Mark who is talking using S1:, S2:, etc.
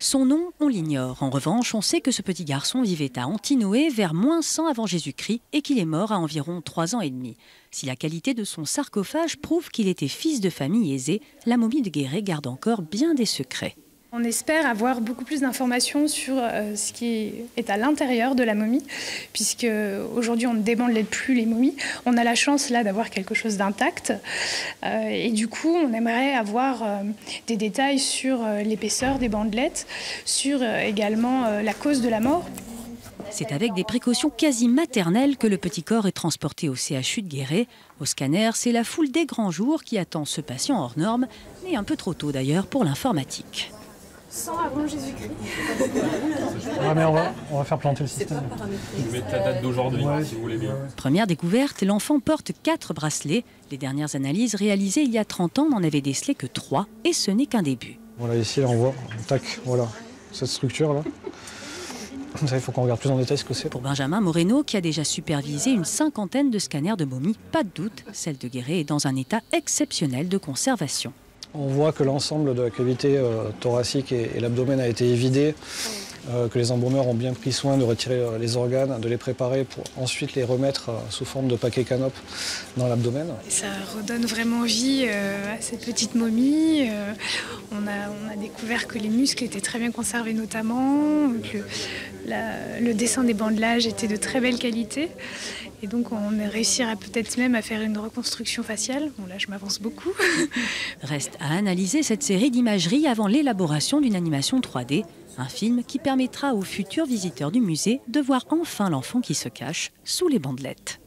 S1: Son nom, on l'ignore. En revanche, on sait que ce petit garçon vivait à Antinoé vers -100 avant Jésus-Christ et qu'il est mort à environ 3 ans et demi. Si la qualité de son sarcophage prouve qu'il était fils de famille aisée, la momie de Guéret garde encore bien des secrets.
S2: On espère avoir beaucoup plus d'informations sur ce qui est à l'intérieur de la momie, puisque aujourd'hui on ne débandelaie plus les momies. On a la chance là d'avoir quelque chose d'intact et du coup on aimerait avoir des détails sur l'épaisseur des bandelettes, sur également la cause de la mort.
S1: C'est avec des précautions quasi maternelles que le petit corps est transporté au CHU de Guéret. Au scanner, c'est la foule des grands jours qui attend ce patient hors norme, mais un peu trop tôt d'ailleurs pour l'informatique.
S2: 100 avant Jésus-Christ.
S3: Ouais, mais on va faire planter le système.
S4: Vous mettez la date d'aujourd'hui, si vous voulez bien.
S1: Première découverte, l'enfant porte 4 bracelets. Les dernières analyses réalisées il y a 30 ans n'en avaient décelé que 3, et ce n'est qu'un début.
S3: Voilà, ici, là, on voit, tac, voilà, cette structure-là. Ça, il faut qu'on regarde plus en détail ce que c'est.
S1: Pour Benjamin Moreno, qui a déjà supervisé une 50aine de scanners de momies, pas de doute, celle de Guéret est dans un état exceptionnel de conservation.
S3: On voit que l'ensemble de la cavité thoracique et l'abdomen a été évidé, que les embaumeurs ont bien pris soin de retirer les organes, de les préparer pour ensuite les remettre sous forme de paquets canopes dans l'abdomen.
S2: Ça redonne vraiment vie à cette petite momie. On a découvert que les muscles étaient très bien conservés notamment, que le dessin des bandelages était de très belle qualité. Et donc on réussira peut-être même à faire une reconstruction faciale. Bon là je m'avance beaucoup.
S1: Reste à analyser cette série d'imagerie avant l'élaboration d'une animation 3D. Un film qui permettra aux futurs visiteurs du musée de voir enfin l'enfant qui se cache sous les bandelettes.